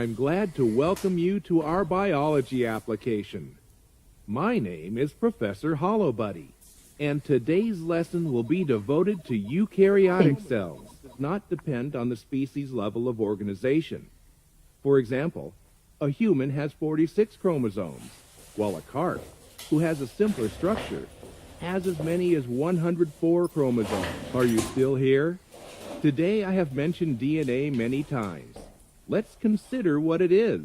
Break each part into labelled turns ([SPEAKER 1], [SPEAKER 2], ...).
[SPEAKER 1] I'm glad to welcome you to our biology application. My name is Professor HoloBuddy, and today's lesson will be devoted to eukaryotic cells. It does not depend on the species level of organization. For example, a human has 46 chromosomes, while a carp, who has a simpler structure, has as many as 104 chromosomes. Are you still here? Today I have mentioned DNA many times. Let's consider what it is.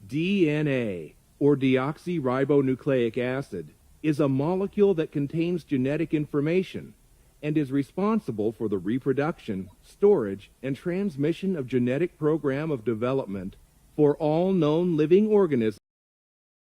[SPEAKER 1] DNA, or deoxyribonucleic acid, is a molecule that contains genetic information and is responsible for the reproduction, storage, and transmission of genetic program of development for all known living organisms.